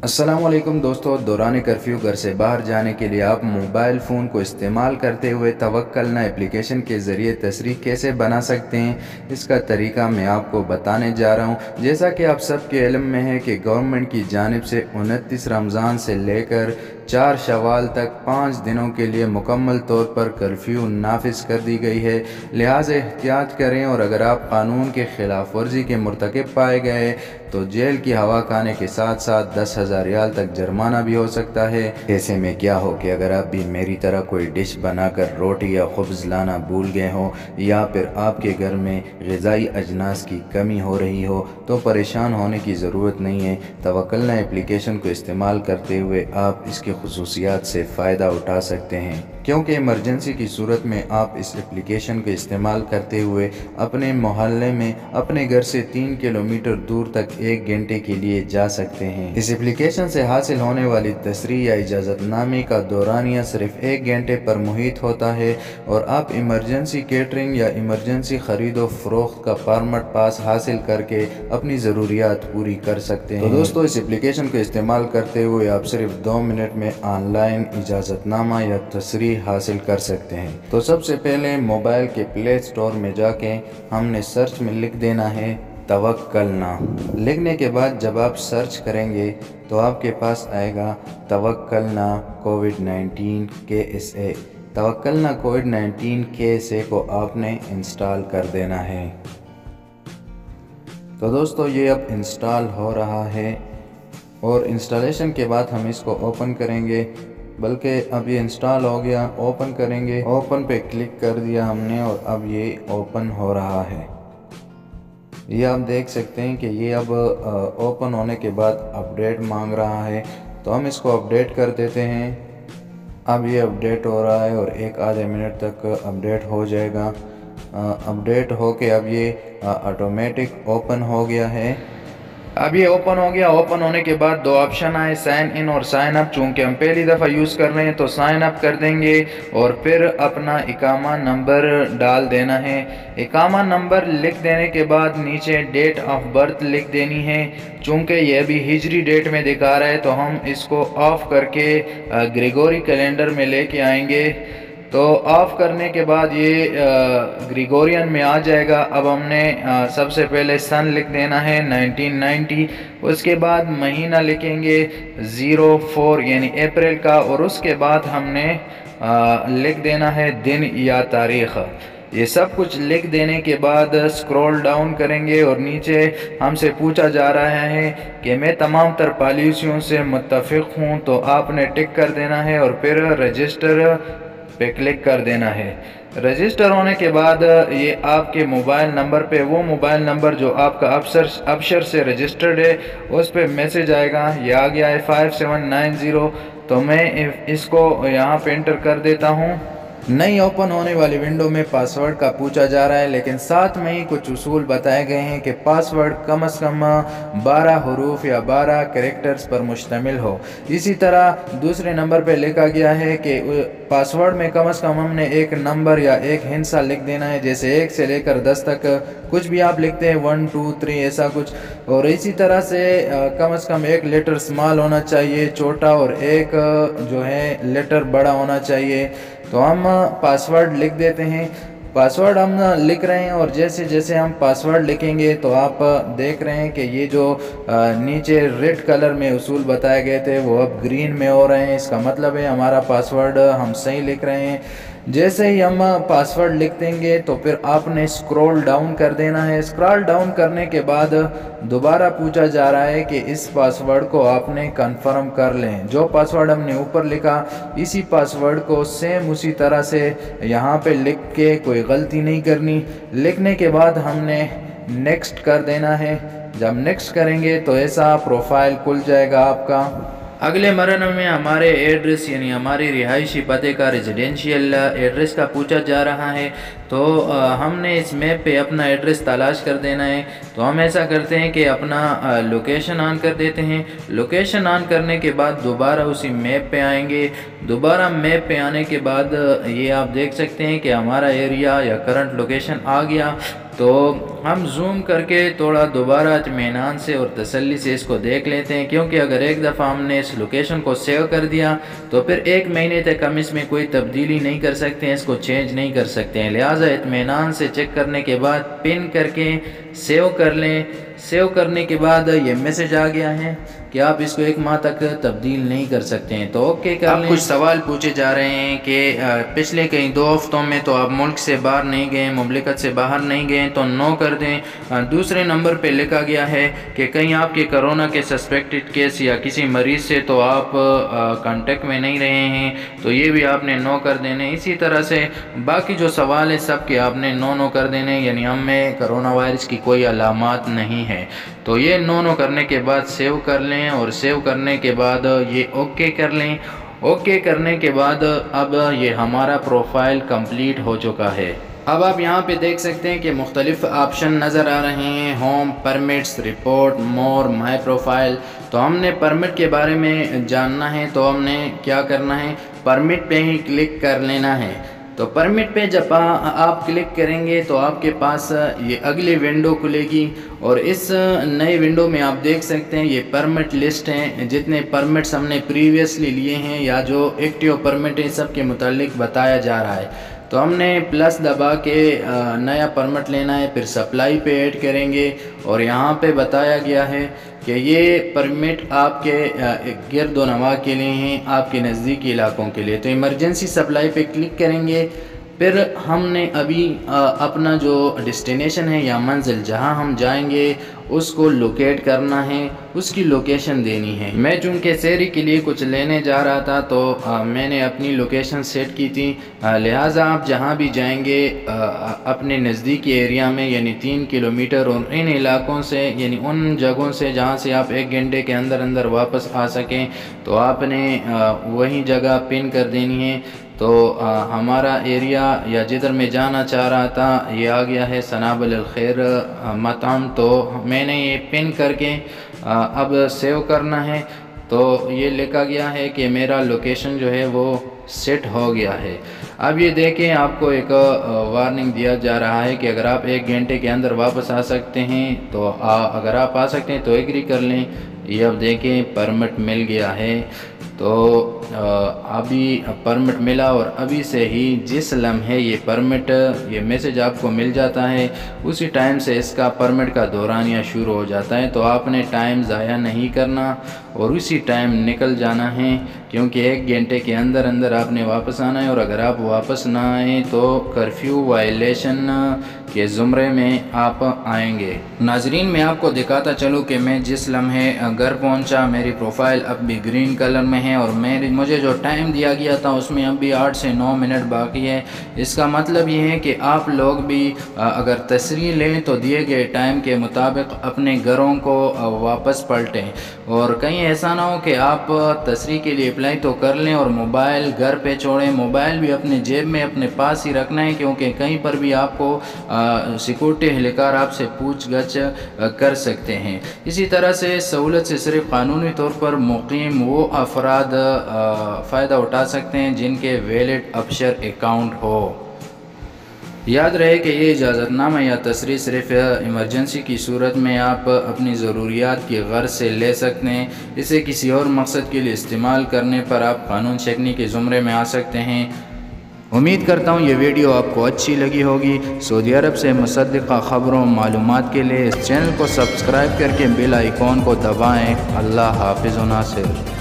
अस्सलाम वालेकुम दोस्तों। दौरान कर्फ्यू घर से बाहर जाने के लिए आप मोबाइल फ़ोन को इस्तेमाल करते हुए तवक्कलना एप्लीकेशन के ज़रिए तस्रीह कैसे बना सकते हैं, इसका तरीका मैं आपको बताने जा रहा हूं। जैसा कि आप सबके इल्म में है कि गवर्नमेंट की जानिब से 29 रमज़ान से लेकर 4 शवाल तक 5 दिनों के लिए मुकम्मल तौर पर कर्फ्यू नाफिज कर दी गई है। लिहाजा एहतियात करें और अगर आप कानून के खिलाफ वर्जी के मुर्तकिब पाए गए तो जेल की हवा खाने के साथ साथ 10,000 रियाल तक जुर्माना भी हो सकता है। ऐसे में क्या हो कि अगर आप भी मेरी तरह कोई डिश बनाकर रोटी या खुब्ज़ लाना भूल गए हो या फिर आपके घर में ग़िज़ाई अजनास की कमी हो रही हो तो परेशान होने की ज़रूरत नहीं है। तवक्कलना एप्लीकेशन को इस्तेमाल करते हुए आप इसकी खुसूसियात से फ़ायदा उठा सकते हैं, क्योंकि इमरजेंसी की सूरत में आप इस एप्लीकेशन को इस्तेमाल करते हुए अपने मोहल्ले में अपने घर से 3 किलोमीटर दूर तक 1 घंटे के लिए जा सकते हैं। इस एप्लीकेशन से हासिल होने वाली तस्रीह या इजाज़तनामे का दौरानिया सिर्फ 1 घंटे पर मुहित होता है और आप इमरजेंसी केटरिंग या इमरजेंसी ख़रीदो फरोख्त का फॉर्मेट पास हासिल करके अपनी ज़रूरियात पूरी कर सकते हैं। तो दोस्तों, इस एप्लीकेशन को इस्तेमाल करते हुए आप सिर्फ 2 मिनट में ऑनलाइन इजाज़तनामा या तस्रीह हासिल कर सकते हैं। तो सबसे पहले मोबाइल के प्ले स्टोर में जाके हमने सर्च में लिख देना है तवक्कलना। लिखने के बाद जब आप सर्च करेंगे तो आपके पास आएगा तवक्कलना कोविड-19 KSA। तवक्कलना कोविड-19 KSA को आपने इंस्टॉल कर देना है। तो दोस्तों, ये अब इंस्टॉल हो रहा है और इंस्टॉलेशन के बाद हम इसको ओपन करेंगे, बल्कि अब ये इंस्टॉल हो गया। ओपन करेंगे, ओपन पे क्लिक कर दिया हमने और अब ये ओपन हो रहा है। ये आप देख सकते हैं कि ये अब ओपन होने के बाद अपडेट मांग रहा है, तो हम इसको अपडेट कर देते हैं। अब ये अपडेट हो रहा है और 1 आधे मिनट तक अपडेट हो जाएगा। अपडेट हो के अब ये ऑटोमेटिक ओपन हो गया है। अब ये ओपन हो गया। ओपन होने के बाद 2 ऑप्शन आए, साइन इन और साइन अप। चूँकि हम पहली दफ़ा यूज़ कर रहे हैं तो साइन अप कर देंगे और फिर अपना इकामा नंबर डाल देना है। इकामा नंबर लिख देने के बाद नीचे डेट ऑफ बर्थ लिख देनी है। चूँकि ये अभी हिजरी डेट में दिखा रहा है तो हम इसको ऑफ़ करके ग्रेगोरी कैलेंडर में लेके आएंगे। तो ऑफ़ करने के बाद ये ग्रेगोरियन में आ जाएगा। अब हमने सबसे पहले सन लिख देना है 1990, उसके बाद महीना लिखेंगे 04 यानी अप्रैल का, और उसके बाद हमने लिख देना है दिन या तारीख़। ये सब कुछ लिख देने के बाद स्क्रॉल डाउन करेंगे और नीचे हमसे पूछा जा रहा है कि मैं तमाम तर पॉलिसियों से मुत्तफ़िक़ हूँ, तो आपने टिक कर देना है और फिर रजिस्टर पे क्लिक कर देना है। रजिस्टर होने के बाद ये आपके मोबाइल नंबर पे, वो मोबाइल नंबर जो आपका अबशर से रजिस्टर्ड है, उस पे मैसेज आएगा। ये आ गया है 5790। तो मैं इसको यहाँ पे एंटर कर देता हूँ। नई ओपन होने वाली विंडो में पासवर्ड का पूछा जा रहा है, लेकिन साथ में ही कुछ उसूल बताए गए हैं कि पासवर्ड कम से कम 12 हरूफ या 12 कैरेक्टर्स पर मुश्तमिल हो। इसी तरह दूसरे नंबर पे लिखा गया है कि पासवर्ड में कम से कम हमने एक नंबर या एक हिंसा लिख देना है, जैसे 1 से लेकर 10 तक कुछ भी आप लिखते हैं, 1 2 3 ऐसा कुछ। और इसी तरह से कम एक लेटर स्मॉल होना चाहिए, छोटा, और एक जो है लेटर बड़ा होना चाहिए। तो हम पासवर्ड लिख देते हैं। पासवर्ड हम लिख रहे हैं और जैसे जैसे हम पासवर्ड लिखेंगे तो आप देख रहे हैं कि ये जो नीचे रेड कलर में उसूल बताए गए थे वो अब ग्रीन में हो रहे हैं। इसका मतलब है हमारा पासवर्ड हम सही लिख रहे हैं। जैसे ही हम पासवर्ड लिख देंगे तो फिर आपने स्क्रॉल डाउन कर देना है। स्क्रॉल डाउन करने के बाद दोबारा पूछा जा रहा है कि इस पासवर्ड को आपने कंफर्म कर लें। जो पासवर्ड हमने ऊपर लिखा इसी पासवर्ड को सेम उसी तरह से यहाँ पे लिख के कोई गलती नहीं करनी। लिखने के बाद हमने नेक्स्ट कर देना है। जब नेक्स्ट करेंगे तो ऐसा प्रोफाइल खुल जाएगा आपका। अगले मरहले में हमारे एड्रेस यानी हमारे रिहायशी पते का रेजिडेंशियल एड्रेस का पूछा जा रहा है, तो हमने इस मैप पे अपना एड्रेस तलाश कर देना है। तो हम ऐसा करते हैं कि अपना लोकेशन ऑन कर देते हैं। लोकेशन ऑन करने के बाद दोबारा उसी मैप पे आएंगे। दोबारा मैप पे आने के बाद ये आप देख सकते हैं कि हमारा एरिया या करंट लोकेशन आ गया। تو ہم زوم کر کے تھوڑا دوبارہ اطمینان سے اور تسلی سے اس کو دیکھ لیتے ہیں، کیونکہ اگر ایک دفعہ ہم نے اس لوکیشن کو سیو کر دیا تو پھر 1 مہینے تک ہم اس میں کوئی تبدیلی نہیں کر سکتے ہیں، اس کو چینج نہیں کر سکتے ہیں۔ لہٰذا اطمینان سے چیک کرنے کے بعد پن کر کے سیو کر لیں۔ سیو کرنے کے بعد یہ میسج آ گیا ہے کہ آپ اس کو 1 ماہ تک تبدیل نہیں کر سکتے ہیں، تو اوکے کر لیں۔ کچھ سوال پوچھے جا رہے ہیں کہ پچھلے کئی 2 ہفتوں میں تو آپ ملک سے باہر نہیں گئے، مملکت سے باہر نہیں گئے، تو نو کر دیں۔ دوسرے نمبر پہ لکھا گیا ہے کہ کہیں آپ کے کرونا کے سسپیکٹڈ کیس یا کسی مریض سے تو آپ کانٹیکٹ میں نہیں رہے ہیں، تو یہ بھی آپ نے نو کر دینے۔ اسی طرح سے باقی جو سوال ہے سب کے آپ نے نو کر دینے، یعنی ہم میں کرونا وائرس کی کوئی علامات نہیں ہے، تو یہ نو کرنے کے بعد سیو کر لیں، اور سیو کرنے کے بعد یہ اوکے کر لیں۔ اوکے کرنے کے بعد اب یہ ہمارا پروفائل کمپلیٹ ہو چکا ہے۔ اب آپ یہاں پہ دیکھ سکتے ہیں کہ مختلف آپشن نظر آ رہے ہیں، ہوم، پرمٹس، رپورٹ، مور، مائی پروفائل۔ تو ہم نے پرمٹ کے بارے میں جاننا ہے، تو ہم نے کیا کرنا ہے، پرمٹ پہ ہی کلک کر لینا ہے۔ تو پرمٹ پہ جب آپ کلک کریں گے تو آپ کے پاس یہ اگلی ونڈو کھلے گی، اور اس نئے ونڈو میں آپ دیکھ سکتے ہیں یہ پرمٹ لسٹ ہیں، جتنے پرمٹس ہم نے پریویسلی لیے ہیں یا جو ایکٹیو پرمٹ ہیں سب کے متعلق بتایا جا رہا ہے۔ تو ہم نے پلس دبا کے نیا پرمٹ لینا ہے، پھر سپلائی پہ ایڈ کریں گے، اور یہاں پہ بتایا گیا ہے کہ یہ پرمٹ آپ کے گرد و نواح کے لیے ہیں، آپ کے نزدیکی علاقوں کے لیے۔ تو ایمرجنسی سپلائی پہ کلک کریں گے، پھر ہم نے ابھی اپنا جو ڈیسٹینیشن ہے یا منزل جہاں ہم جائیں گے اس کو لوکیٹ کرنا ہے، اس کی لوکیشن دینی ہے۔ میں چونکہ سیری کے لیے کچھ لینے جا رہا تھا تو میں نے اپنی لوکیشن سیٹ کی تھی، لہٰذا آپ جہاں بھی جائیں گے اپنے نزدیکی ایریا میں، یعنی 3 کلومیٹر، اور ان علاقوں سے، یعنی ان جگہوں سے جہاں سے آپ 1 گھنٹے کے اندر واپس آ سکیں، تو آپ نے وہی جگہ پن کر دینی ہے۔ تو ہمارا ایریا یا جدھر میں جانا چاہ رہا تھا یہ آ گیا ہے سنابل الخیر مطعم، تو میں نے یہ پن کر کے اب سیو کرنا ہے۔ تو یہ لکھا گیا ہے کہ میرا لوکیشن جو ہے وہ سیٹ ہو گیا ہے۔ اب یہ دیکھیں آپ کو ایک وارننگ دیا جا رہا ہے کہ اگر آپ 1 گھنٹے کے اندر واپس آ سکتے ہیں تو اگر آپ آ سکتے ہیں تو ایگری کر لیں۔ یہ اب دیکھیں پرمٹ مل گیا ہے، تو ابھی پرمٹ ملا، اور ابھی سے ہی جس لمحے یہ پرمٹ یہ میسج آپ کو مل جاتا ہے اسی ٹائم سے اس کا پرمٹ کا دورانیہ شروع ہو جاتا ہے۔ تو آپ نے ٹائم ضائع نہیں کرنا اور اسی ٹائم نکل جانا ہے، کیونکہ 1 گھنٹے کے اندر آپ نے واپس آنا ہے، اور اگر آپ واپس نہ آئیں تو کرفیو وائلیشن کے زمرے میں آپ آئیں گے۔ ناظرین میں آپ کو دکھاتا چلوں کہ میں جس لمحے گھر پہنچا میری پروفائل اب بھی گرین کلر میں ہے، اور مجھے جو ٹائم دیا گیا تھا اس میں اب بھی 8 سے 9 منٹ باقی ہے۔ اس کا مطلب یہ ہے کہ آپ لوگ بھی اگر تصریح لیں تو دیے گئے ٹائم کے مطابق اپنے گھروں کو واپس پلٹیں، اور کہیں ایسا نہ ہو کہ آپ تصریح کے لیے اپلائی تو کر لیں اور موبائل گھر پہ چھوڑیں۔ موبائل بھی اپنے جیب میں اپنے پاس ہی رکھنا ہے، کیونکہ کہیں پر بھی آپ کو سیکورٹی اہلکار آپ سے پوچھ گچھ کر سکتے ہیں۔ اسی طرح سے سہولت سے صرف قانونی طور پر مقیم وہ افراد فائدہ اٹھا سکتے ہیں جن کے ویلڈ افشر اکاؤنٹ ہو۔ یاد رہے کہ یہ اجازت نامہ یا تصریح صرف ایمرجنسی کی صورت میں آپ اپنی ضروریات کی غرض سے لے سکتے ہیں، اسے کسی اور مقصد کے لیے استعمال کرنے پر آپ قانون شکنی کے زمرے میں آ سکتے ہیں۔ امید کرتا ہوں یہ ویڈیو آپ کو اچھی لگی ہوگی۔ سعودی عرب سے مصدقہ خبروں معلومات کے لیے اس چینل کو سبسکرائب کر کے بیل آئیکن کو دبائیں۔ اللہ حافظ و ناصر۔